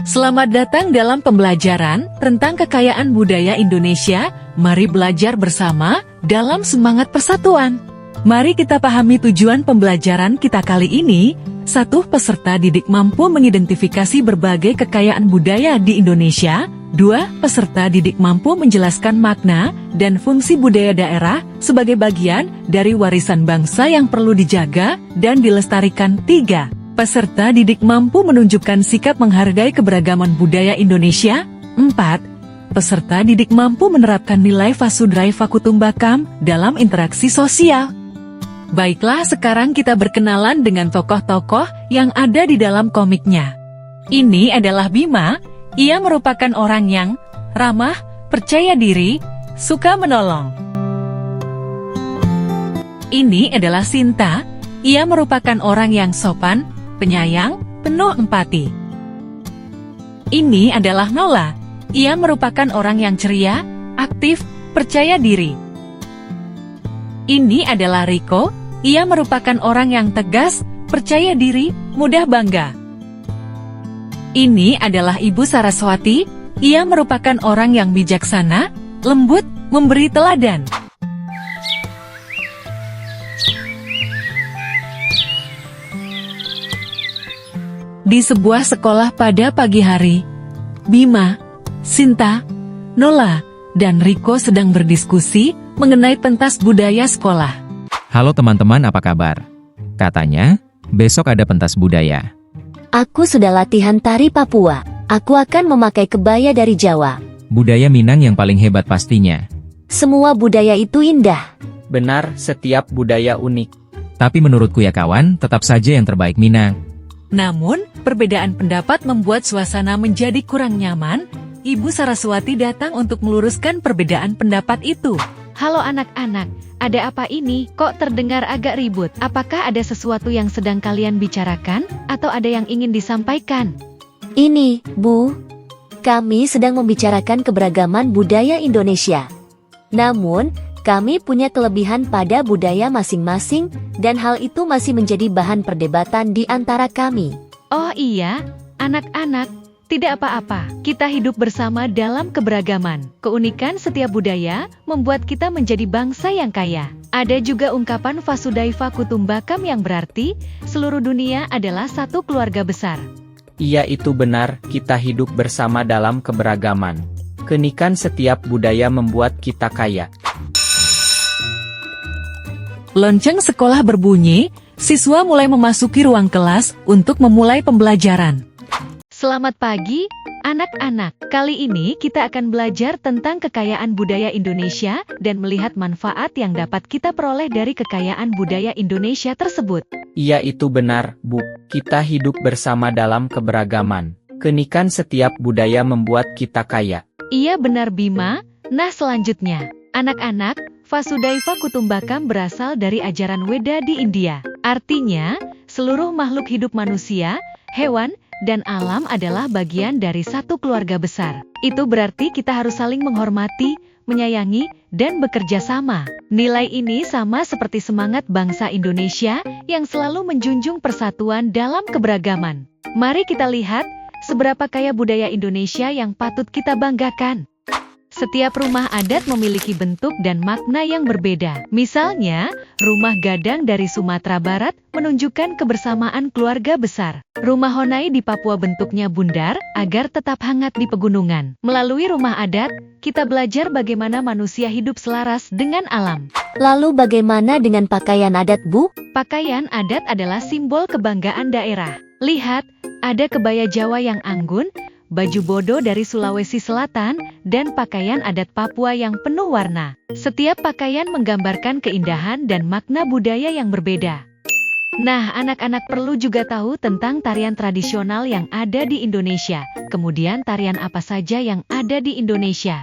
Selamat datang dalam pembelajaran tentang kekayaan budaya Indonesia. Mari belajar bersama dalam semangat persatuan. Mari kita pahami tujuan pembelajaran kita kali ini. 1. Peserta didik mampu mengidentifikasi berbagai kekayaan budaya di Indonesia. 2. Peserta didik mampu menjelaskan makna dan fungsi budaya daerah sebagai bagian dari warisan bangsa yang perlu dijaga dan dilestarikan. 3. Peserta didik mampu menunjukkan sikap menghargai keberagaman budaya Indonesia. 4. Peserta didik mampu menerapkan nilai Vasudhara Kutumbakam dalam interaksi sosial. Baiklah, sekarang kita berkenalan dengan tokoh-tokoh yang ada di dalam komiknya. Ini adalah Bima. Ia merupakan orang yang ramah, percaya diri, suka menolong. Ini adalah Sinta. Ia merupakan orang yang sopan, penyayang, penuh empati. Ini adalah Nola. Ia merupakan orang yang ceria, aktif, percaya diri. Ini adalah Riko. Ia merupakan orang yang tegas, percaya diri, mudah bangga. Ini adalah Ibu Saraswati. Ia merupakan orang yang bijaksana, lembut, memberi teladan. Di sebuah sekolah pada pagi hari, Bima, Sinta, Nola, dan Riko sedang berdiskusi mengenai pentas budaya sekolah. Halo teman-teman, apa kabar? Katanya, besok ada pentas budaya. Aku sudah latihan tari Papua. Aku akan memakai kebaya dari Jawa. Budaya Minang yang paling hebat pastinya. Semua budaya itu indah. Benar, setiap budaya unik. Tapi menurutku ya kawan, tetap saja yang terbaik Minang. Namun, perbedaan pendapat membuat suasana menjadi kurang nyaman. Ibu Saraswati datang untuk meluruskan perbedaan pendapat itu. Halo anak-anak, ada apa ini? Kok terdengar agak ribut? Apakah ada sesuatu yang sedang kalian bicarakan? Atau ada yang ingin disampaikan? Ini, Bu, kami sedang membicarakan keberagaman budaya Indonesia. Namun, kami punya kelebihan pada budaya masing-masing, dan hal itu masih menjadi bahan perdebatan di antara kami. Oh iya, anak-anak, tidak apa-apa. Kita hidup bersama dalam keberagaman. Keunikan setiap budaya membuat kita menjadi bangsa yang kaya. Ada juga ungkapan Vasudhara Kutumbakam yang berarti seluruh dunia adalah satu keluarga besar. Iya, itu benar, kita hidup bersama dalam keberagaman. Keunikan setiap budaya membuat kita kaya. Lonceng sekolah berbunyi, siswa mulai memasuki ruang kelas untuk memulai pembelajaran. Selamat pagi, anak-anak. Kali ini kita akan belajar tentang kekayaan budaya Indonesia dan melihat manfaat yang dapat kita peroleh dari kekayaan budaya Indonesia tersebut. Iya, itu benar, Bu. Kita hidup bersama dalam keberagaman. Keunikan setiap budaya membuat kita kaya. Iya benar Bima. Nah selanjutnya, anak-anak, Vasudhara Kutumbakam berasal dari ajaran Weda di India. Artinya, seluruh makhluk hidup manusia, hewan, dan alam adalah bagian dari satu keluarga besar. Itu berarti kita harus saling menghormati, menyayangi, dan bekerja sama. Nilai ini sama seperti semangat bangsa Indonesia yang selalu menjunjung persatuan dalam keberagaman. Mari kita lihat seberapa kaya budaya Indonesia yang patut kita banggakan. Setiap rumah adat memiliki bentuk dan makna yang berbeda. Misalnya, rumah gadang dari Sumatera Barat menunjukkan kebersamaan keluarga besar. Rumah Honai di Papua bentuknya bundar agar tetap hangat di pegunungan. Melalui rumah adat, kita belajar bagaimana manusia hidup selaras dengan alam. Lalu bagaimana dengan pakaian adat, Bu? Pakaian adat adalah simbol kebanggaan daerah. Lihat, ada kebaya Jawa yang anggun, baju bodo dari Sulawesi Selatan, dan pakaian adat Papua yang penuh warna. Setiap pakaian menggambarkan keindahan dan makna budaya yang berbeda. Nah, anak-anak perlu juga tahu tentang tarian tradisional yang ada di Indonesia. Kemudian tarian apa saja yang ada di Indonesia?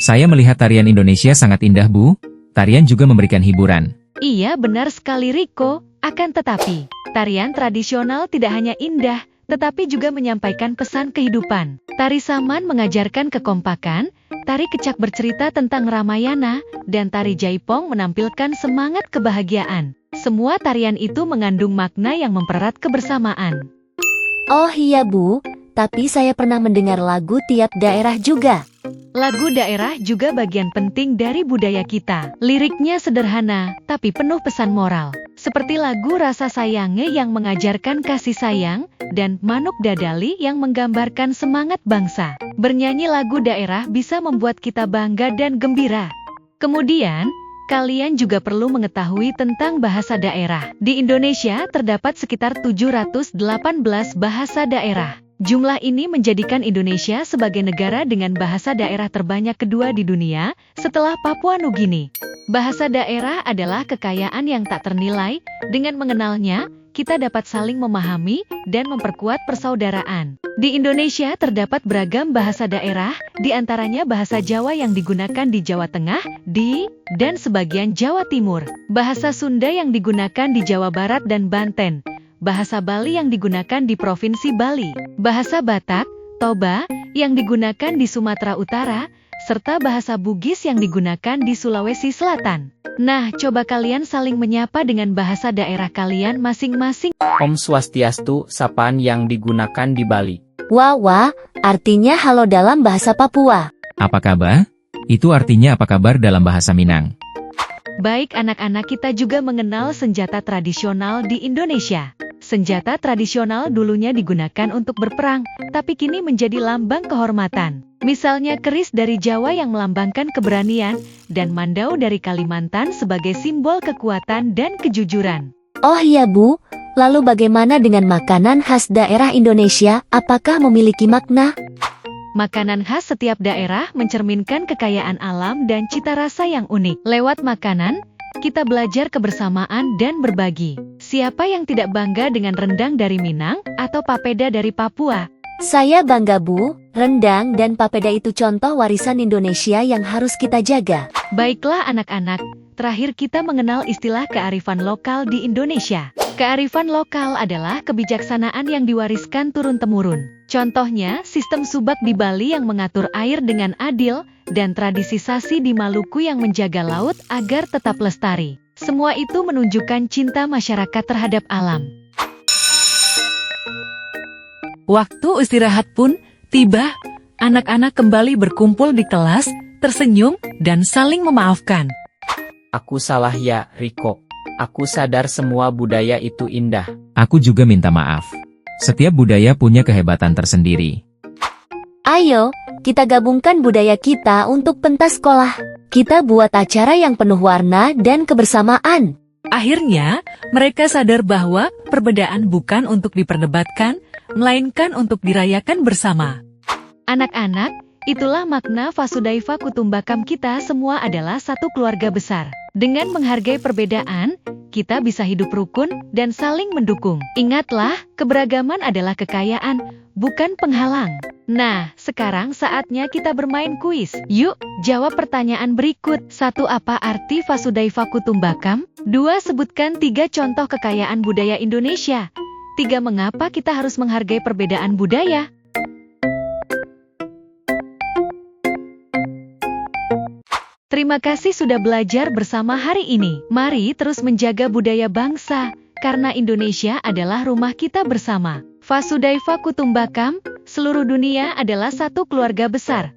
Saya melihat tarian Indonesia sangat indah, Bu. Tarian juga memberikan hiburan. Iya, benar sekali Riko. Akan tetapi, tarian tradisional tidak hanya indah, tetapi juga menyampaikan pesan kehidupan. Tari Saman mengajarkan kekompakan, tari Kecak bercerita tentang Ramayana, dan tari Jaipong menampilkan semangat kebahagiaan. Semua tarian itu mengandung makna yang mempererat kebersamaan. Oh iya Bu, tapi saya pernah mendengar lagu tiap daerah juga. Lagu daerah juga bagian penting dari budaya kita. Liriknya sederhana, tapi penuh pesan moral. Seperti lagu Rasa Sayange yang mengajarkan kasih sayang, dan Manuk Dadali yang menggambarkan semangat bangsa. Bernyanyi lagu daerah bisa membuat kita bangga dan gembira. Kemudian, kalian juga perlu mengetahui tentang bahasa daerah. Di Indonesia terdapat sekitar 718 bahasa daerah. Jumlah ini menjadikan Indonesia sebagai negara dengan bahasa daerah terbanyak kedua di dunia, setelah Papua Nugini. Bahasa daerah adalah kekayaan yang tak ternilai. Dengan mengenalnya, kita dapat saling memahami dan memperkuat persaudaraan. Di Indonesia terdapat beragam bahasa daerah, di antaranya bahasa Jawa yang digunakan di Jawa Tengah, dan sebagian Jawa Timur. Bahasa Sunda yang digunakan di Jawa Barat dan Banten. Bahasa Bali yang digunakan di Provinsi Bali, bahasa Batak, Toba, yang digunakan di Sumatera Utara, serta bahasa Bugis yang digunakan di Sulawesi Selatan. Nah, coba kalian saling menyapa dengan bahasa daerah kalian masing-masing. Om Swastiastu, sapaan yang digunakan di Bali. Wah, artinya halo dalam bahasa Papua. Apa kabar? Itu artinya apa kabar dalam bahasa Minang. Baik anak-anak, kita juga mengenal senjata tradisional di Indonesia. Senjata tradisional dulunya digunakan untuk berperang, tapi kini menjadi lambang kehormatan. Misalnya keris dari Jawa yang melambangkan keberanian, dan mandau dari Kalimantan sebagai simbol kekuatan dan kejujuran. Oh iya Bu, lalu bagaimana dengan makanan khas daerah Indonesia? Apakah memiliki makna? Makanan khas setiap daerah mencerminkan kekayaan alam dan cita rasa yang unik. Lewat makanan, kita belajar kebersamaan dan berbagi. Siapa yang tidak bangga dengan rendang dari Minang atau papeda dari Papua? Saya bangga Bu, rendang dan papeda itu contoh warisan Indonesia yang harus kita jaga. Baiklah anak-anak, terakhir kita mengenal istilah kearifan lokal di Indonesia. Kearifan lokal adalah kebijaksanaan yang diwariskan turun-temurun. Contohnya, sistem subak di Bali yang mengatur air dengan adil, dan tradisi sasi di Maluku yang menjaga laut agar tetap lestari. Semua itu menunjukkan cinta masyarakat terhadap alam. Waktu istirahat pun tiba. Anak-anak kembali berkumpul di kelas, tersenyum, dan saling memaafkan. Aku salah ya, Riko. Aku sadar semua budaya itu indah. Aku juga minta maaf. Setiap budaya punya kehebatan tersendiri. Ayo, kita gabungkan budaya kita untuk pentas sekolah. Kita buat acara yang penuh warna dan kebersamaan. Akhirnya, mereka sadar bahwa perbedaan bukan untuk diperdebatkan, melainkan untuk dirayakan bersama. Anak-anak, itulah makna Vasudhaiva Kutumbakam, kita semua adalah satu keluarga besar. Dengan menghargai perbedaan, kita bisa hidup rukun dan saling mendukung. Ingatlah, keberagaman adalah kekayaan, bukan penghalang. Nah, sekarang saatnya kita bermain kuis. Yuk, jawab pertanyaan berikut. 1. Apa arti Vasudhaiva Kutumbakam? 2. Sebutkan 3 contoh kekayaan budaya Indonesia. 3. Mengapa kita harus menghargai perbedaan budaya? Terima kasih sudah belajar bersama hari ini. Mari terus menjaga budaya bangsa, karena Indonesia adalah rumah kita bersama. Vasudhaiva Kutumbakam, seluruh dunia adalah satu keluarga besar.